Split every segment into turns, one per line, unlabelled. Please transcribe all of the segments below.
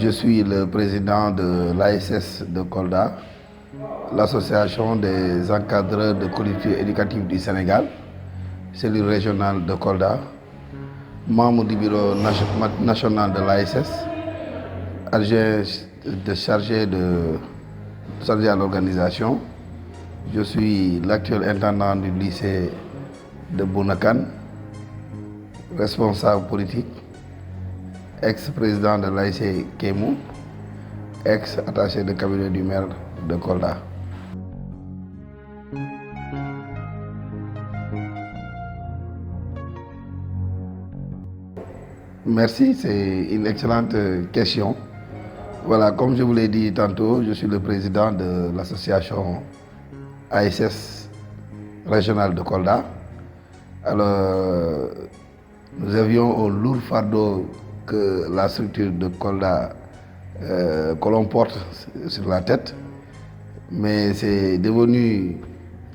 Je suis le président de l'ASS de Kolda, l'association des encadreurs de collectivités éducatives du Sénégal, cellule régionale de Kolda, membre du bureau national de l'ASS, adjoint chargé à l'organisation. Je suis l'actuel intendant du lycée de Bounakan, responsable politique, ex-président de l'AIC Kémou, ex-attaché de cabinet du maire de Kolda. Merci, c'est une excellente question. Voilà, comme je vous l'ai dit tantôt, je suis le président de l'association ASS régionale de Kolda. Alors, nous avions un lourd fardeau que la structure de Kolda que l'on porte sur la tête, mais c'est devenu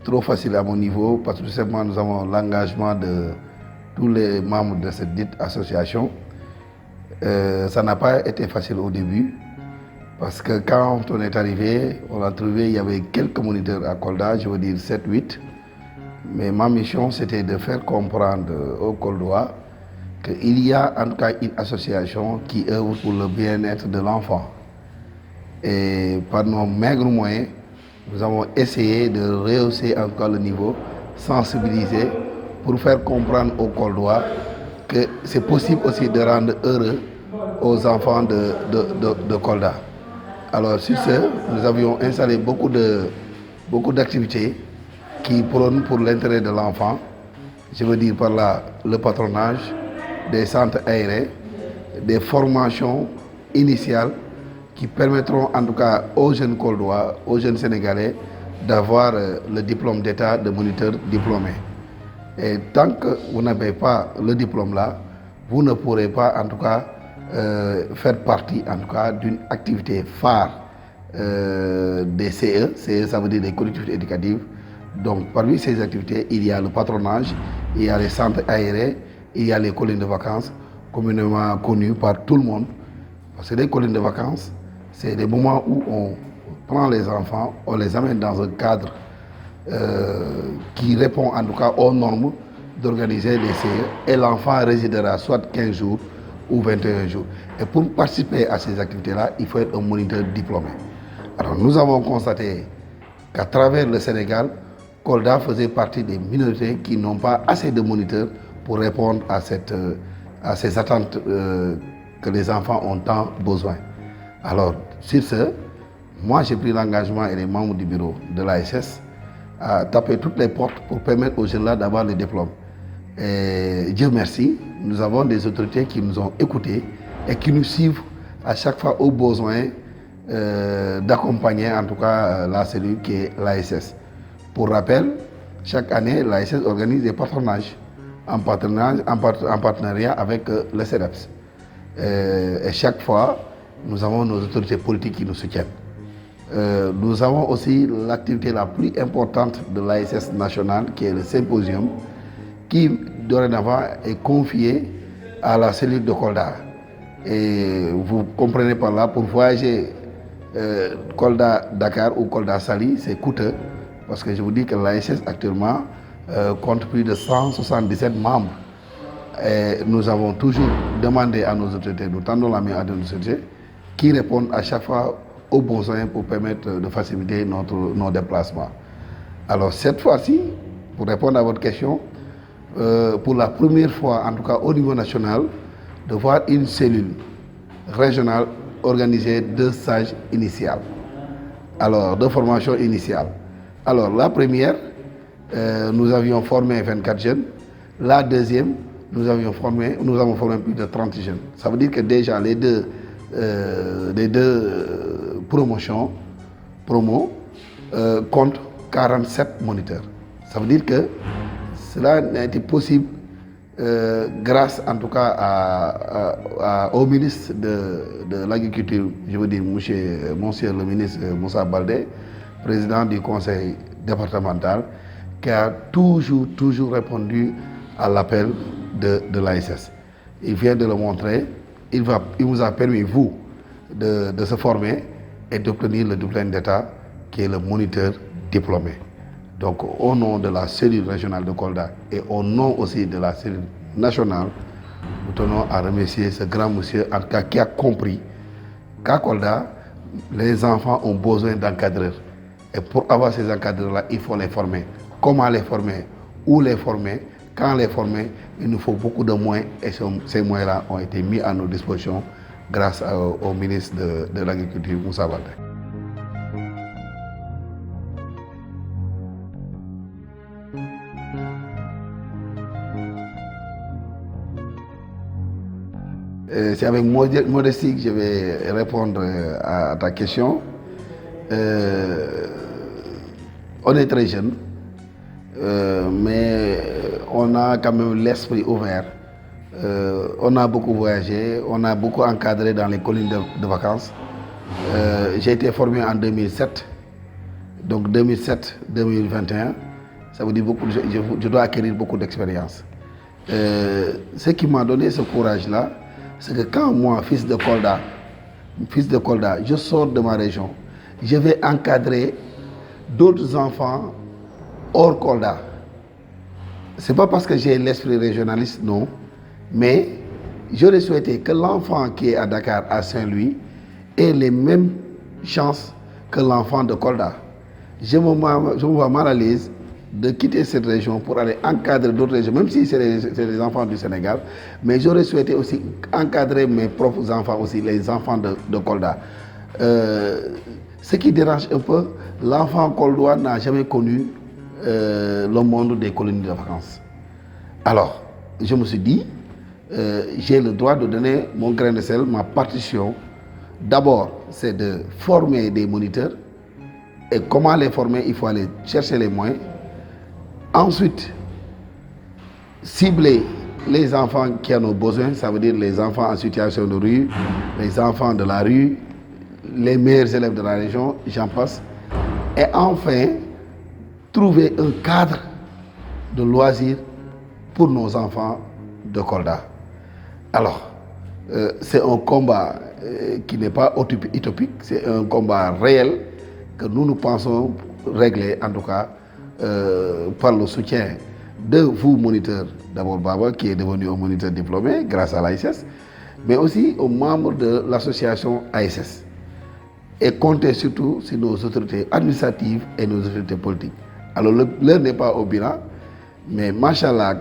trop facile à mon niveau parce que tout simplement nous avons l'engagement de tous les membres de cette dite association. Ça n'a pas été facile au début parce que quand on est arrivé, on a trouvé il y avait quelques moniteurs à Kolda, je veux dire 7-8, mais ma mission c'était de faire comprendre aux Koldois qu'il y a en tout cas une association qui œuvre pour le bien-être de l'enfant. Et par nos maigres moyens, nous avons essayé de rehausser encore le niveau, sensibiliser pour faire comprendre aux Koldois que c'est possible aussi de rendre heureux aux enfants de Kolda. Alors sur ce, nous avions installé beaucoup d'activités qui prônent pour l'intérêt de l'enfant. Je veux dire par là le patronage, des centres aérés, des formations initiales qui permettront en tout cas aux jeunes Koldois, aux jeunes Sénégalais d'avoir le diplôme d'État de moniteur diplômé. Et tant que vous n'avez pas le diplôme là, vous ne pourrez pas en tout cas faire partie en tout cas d'une activité phare des CE. CE, ça veut dire des collectivités éducatives. Donc parmi ces activités, il y a le patronage, il y a les centres aérés, il y a les colonies de vacances, communément connues par tout le monde. Parce que les colonies de vacances, c'est des moments où on prend les enfants, on les amène dans un cadre qui répond en tout cas aux normes d'organiser les CE et l'enfant résidera soit 15 jours ou 21 jours. Et pour participer à ces activités-là, il faut être un moniteur diplômé. Alors nous avons constaté qu'à travers le Sénégal, Kolda faisait partie des minorités qui n'ont pas assez de moniteurs pour répondre à ces attentes que les enfants ont tant besoin. Alors, sur ce, moi j'ai pris l'engagement et les membres du bureau de l'ASS à taper toutes les portes pour permettre aux jeunes-là d'avoir les diplômes. Et Dieu merci, nous avons des autorités qui nous ont écoutés et qui nous suivent à chaque fois au besoin d'accompagner en tout cas la cellule qui est l'ASS. Pour rappel, chaque année, l'ASS organise des patronages en partenariat avec le CEDEPS. Et chaque fois, nous avons nos autorités politiques qui nous soutiennent. Nous avons aussi l'activité la plus importante de l'ASS nationale, qui est le symposium, qui dorénavant est confié à la cellule de Kolda. Et vous comprenez par là, pour voyager Kolda-Dakar ou Kolda-Sali, c'est coûteux, parce que je vous dis que l'ASS actuellement compte plus de 177 membres. Et nous avons toujours demandé à nos autorités, nous tendons la main à nos autorités, qui répondent à chaque fois aux besoins pour permettre de faciliter nos déplacements. Alors cette fois-ci, pour répondre à votre question, pour la première fois, en tout cas au niveau national, de voir une cellule régionale organiser 2 stages initiaux. Alors, 2 formations initiales. Alors, la première, nous avions formé 24 jeunes. La deuxième, nous avons formé plus de 30 jeunes. Ça veut dire que déjà les deux promos comptent 47 moniteurs. Ça veut dire que cela n'a été possible grâce en tout cas au ministre de l'Agriculture, je veux dire monsieur le ministre Moussa Baldé, président du conseil départemental, qui a toujours répondu à l'appel de l'ASS. Il vient de le montrer, il vous a permis, vous, de se former et d'obtenir le diplôme d'État qui est le moniteur diplômé. Donc au nom de la cellule régionale de Kolda et au nom aussi de la cellule nationale, nous tenons à remercier ce grand monsieur en tout cas qui a compris qu'à Kolda, les enfants ont besoin d'encadreurs. Et pour avoir ces encadreurs-là, il faut les former. Comment les former? Où les former? Quand les former? Il nous faut beaucoup de moyens et ces moyens-là ont été mis à nos dispositions grâce au ministre de l'Agriculture, Moussa Baldé. C'est avec modestie que je vais répondre à ta question. On est très jeune, mais on a quand même l'esprit ouvert. On a beaucoup voyagé, on a beaucoup encadré dans les collines de vacances. J'ai été formé en 2007, donc 2007-2021, ça veut dire beaucoup, je dois acquérir beaucoup d'expérience. Ce qui m'a donné ce courage-là, c'est que quand moi, fils de Kolda, je sors de ma région, je vais encadrer d'autres enfants hors Kolda. Ce n'est pas parce que j'ai l'esprit régionaliste, non, mais j'aurais souhaité que l'enfant qui est à Dakar, à Saint-Louis, ait les mêmes chances que l'enfant de Kolda. Je me vois mal à l'aise de quitter cette région pour aller encadrer d'autres régions, même si c'est les enfants du Sénégal, mais j'aurais souhaité aussi encadrer mes propres enfants aussi, les enfants de Kolda. Ce qui dérange un peu, l'enfant koldois n'a jamais connu le monde des colonies de vacances. Alors, je me suis dit, j'ai le droit de donner mon grain de sel, ma partition. D'abord, c'est de former des moniteurs. Et comment les former? Il faut aller chercher les moyens. Ensuite, cibler les enfants qui en ont besoin, ça veut dire les enfants en situation de rue, les enfants de la rue, les meilleurs élèves de la région, j'en passe. Et enfin, trouver un cadre de loisirs pour nos enfants de Kolda. Alors, c'est un combat qui n'est pas utopique, c'est un combat réel que nous pensons régler, en tout cas, par le soutien de vous, moniteurs, d'abord Baba, qui est devenu un moniteur diplômé grâce à l'ASS, mais aussi aux membres de l'association ASS. Et compter surtout sur nos autorités administratives et nos autorités politiques. Alors, l'heure n'est pas au bilan, mais machallah,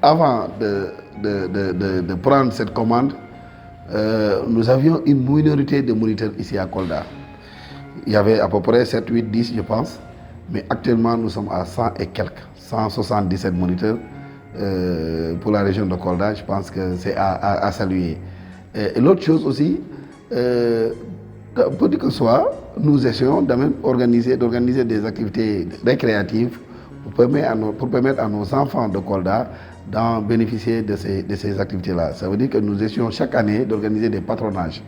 avant de prendre cette commande, nous avions une minorité de moniteurs ici à Kolda. Il y avait à peu près 7, 8, 10, je pense. Mais actuellement, nous sommes à 100 et quelques, 177 moniteurs pour la région de Kolda. Je pense que c'est à saluer. Et l'autre chose aussi, petit que soit, nous essayons d'organiser des activités récréatives pour permettre à nos enfants de Kolda d'en bénéficier de ces activités-là. Ça veut dire que nous essayons chaque année d'organiser des patronages.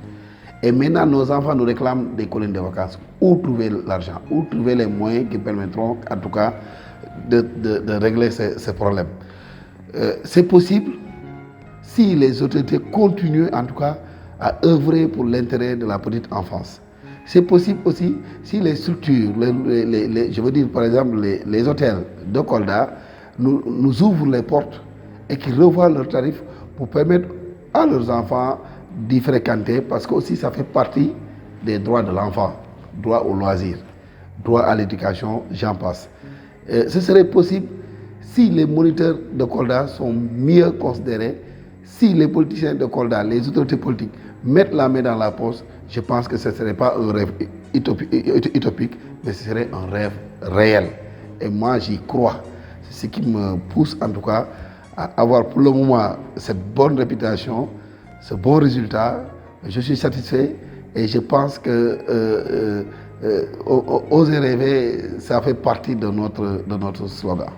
Et maintenant, nos enfants nous réclament des colonies de vacances. Où trouver l'argent? Où trouver les moyens qui permettront, en tout cas, de régler ces problèmes? C'est possible si les autorités continuent, en tout cas, à œuvrer pour l'intérêt de la petite enfance. C'est possible aussi si les structures, je veux dire par exemple les hôtels de Kolda, nous ouvrent les portes et qu'ils revoient leurs tarifs pour permettre à leurs enfants d'y fréquenter, parce que aussi ça fait partie des droits de l'enfant, droit au loisir, droit à l'éducation, j'en passe. Ce serait possible si les moniteurs de Kolda sont mieux considérés, si les politiciens de Kolda, les autorités politiques mettent la main dans la poche. Je pense que ce ne serait pas un rêve utopique, mais ce serait un rêve réel. Et moi, j'y crois. C'est ce qui me pousse, en tout cas, à avoir pour le moment cette bonne réputation, ce bon résultat. Je suis satisfait et je pense que oser rêver, ça fait partie de notre slogan.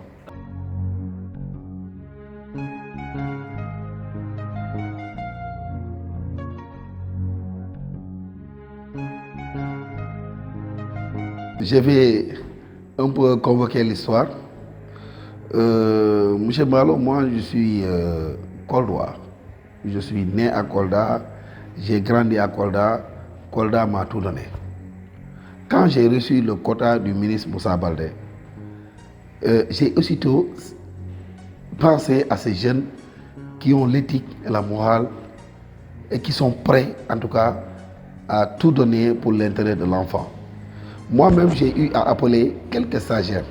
Je vais un peu convoquer l'histoire. Monsieur Malo, moi je suis Koldois. Je suis né à Kolda, j'ai grandi à Kolda. Kolda m'a tout donné. Quand j'ai reçu le quota du ministre Moussa Baldé, j'ai aussitôt pensé à ces jeunes qui ont l'éthique et la morale et qui sont prêts, en tout cas, à tout donner pour l'intérêt de l'enfant. Moi-même, j'ai eu à appeler quelques stagiaires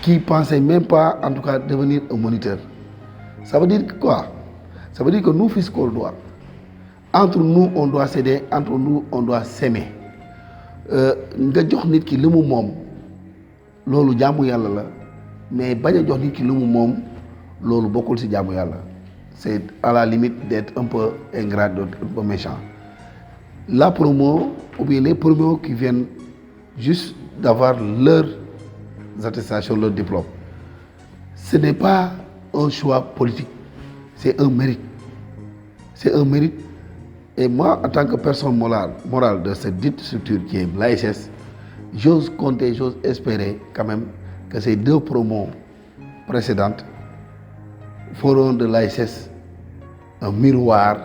qui ne pensaient même pas, en tout cas, devenir un moniteur. Ça veut dire quoi? Ça veut dire que nous, fils Koldois, entre nous, on doit s'aider, entre nous, on doit s'aimer. Nga jox nit ki li mu moom loolu jaamu yàlla la mais bañ a jox nit ki li mu moom loolu bokkul ci jaamu yàlla. C'est à la limite d'être un peu ingrat, un peu méchant. La promo, ou bien les promos qui viennent juste d'avoir leurs attestations, leur diplôme, ce n'est pas un choix politique, c'est un mérite. C'est un mérite. Et moi, en tant que personne morale de cette dite structure qui est l'ASS, j'ose compter, j'ose espérer quand même que ces deux promos précédentes feront de l'ASS un miroir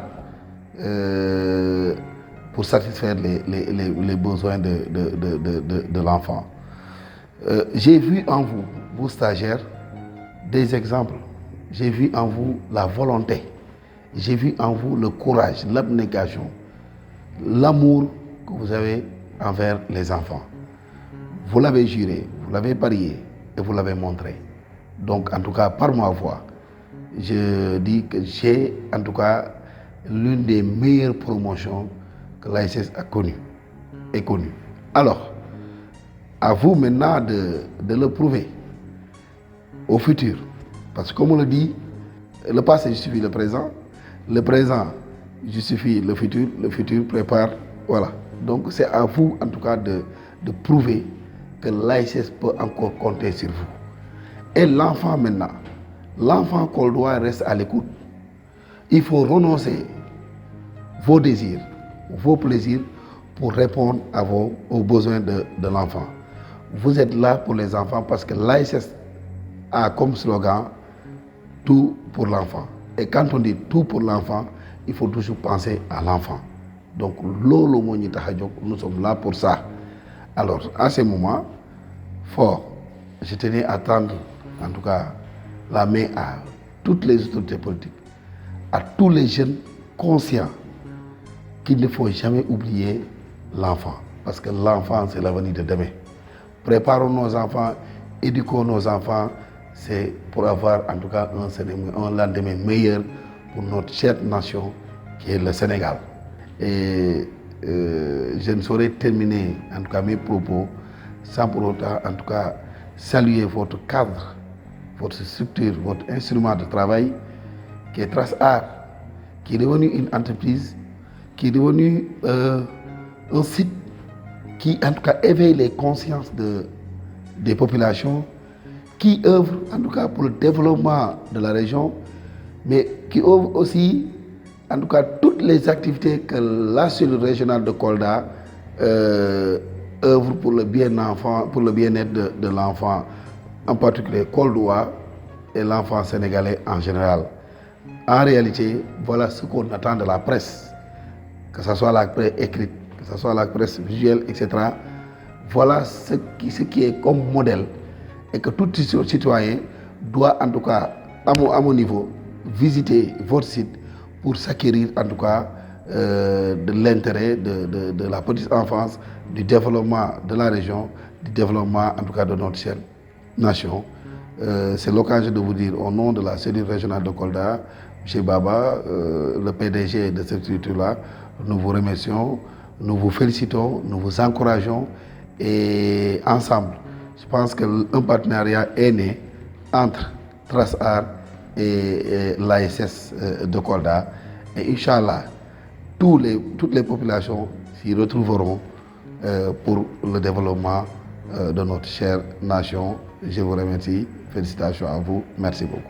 pour satisfaire les besoins de l'enfant. J'ai vu en vous, vous stagiaires, des exemples. J'ai vu en vous la volonté. J'ai vu en vous le courage, l'abnégation, l'amour que vous avez envers les enfants. Vous l'avez juré, vous l'avez parié et vous l'avez montré. Donc, en tout cas, par ma voix, je dis que j'ai, en tout cas, l'une des meilleures promotions que l'ASS a connue. Alors, à vous maintenant de le prouver au futur. Parce que comme on le dit, le passé justifie le présent justifie le futur prépare, voilà. Donc c'est à vous en tout cas de prouver que l'ASS peut encore compter sur vous. Et l'enfant maintenant, l'enfant Koldois reste à l'écoute. Il faut renoncer vos désirs, vos plaisirs pour répondre aux besoins de l'enfant. Vous êtes là pour les enfants parce que l'ASS a comme slogan tout pour l'enfant. Et quand on dit tout pour l'enfant, il faut toujours penser à l'enfant. Donc, nous sommes là pour ça. Alors, à ce moment fort, je tenais à tendre, en tout cas, la main à toutes les autorités politiques, à tous les jeunes conscients qu'il ne faut jamais oublier l'enfant. Parce que l'enfant, c'est l'avenir de demain. Préparons nos enfants, éduquons nos enfants, c'est pour avoir en tout cas un lendemain meilleur pour notre chère nation qui est le Sénégal. Et je ne saurais terminer en tout cas mes propos sans pour autant en tout cas saluer votre cadre, votre structure, votre instrument de travail qui est Trace Art, qui est devenu une entreprise, qui est devenu un site qui en tout cas éveille les consciences des populations, qui œuvre en tout cas pour le développement de la région, mais qui œuvre aussi en tout cas toutes les activités que la cellule régionale de Kolda œuvre pour le bien-être de l'enfant, en particulier Koldois et l'enfant sénégalais en général. En réalité, voilà ce qu'on attend de la presse, que ce soit la presse écrite, que ce soit la presse visuelle, etc. Voilà ce qui est comme modèle et que tout citoyen doit en tout cas, à mon niveau, visiter votre site pour s'acquérir en tout cas de l'intérêt de la petite enfance, du développement de la région, du développement en tout cas de notre chère nation. C'est l'occasion de vous dire au nom de la cellule régionale de Kolda, M. Baba, le PDG de cette structure-là, nous vous remercions, nous vous félicitons, nous vous encourageons et ensemble, je pense qu'un partenariat est né entre Trace Art et l'ASS de Kolda. Et Inch'Allah, toutes les populations s'y retrouveront pour le développement de notre chère nation. Je vous remercie. Félicitations à vous. Merci beaucoup.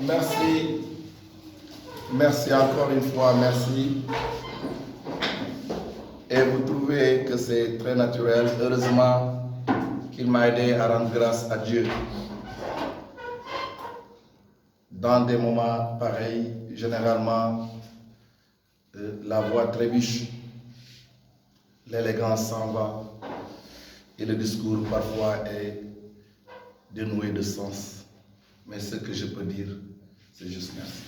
Merci. Merci encore une fois, merci. Et vous trouvez que c'est très naturel. Heureusement qu'il m'a aidé à rendre grâce à Dieu. Dans des moments pareils, généralement, la voix trébuche, l'élégance s'en va et le discours parfois est dénoué de sens. Mais ce que je peux dire, c'est juste merci.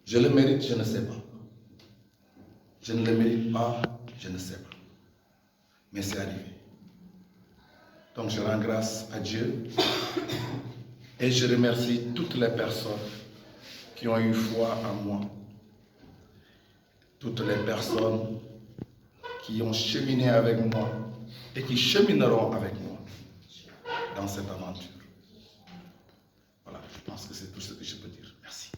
Je le mérite, je ne sais pas. Je ne le mérite pas, je ne sais pas. Mais c'est arrivé. Donc je rends grâce à Dieu et je remercie toutes les personnes qui ont eu foi en moi. Toutes les personnes qui ont cheminé avec moi et qui chemineront avec moi dans cette aventure. Voilà, je pense que c'est tout ce que je peux dire. Merci.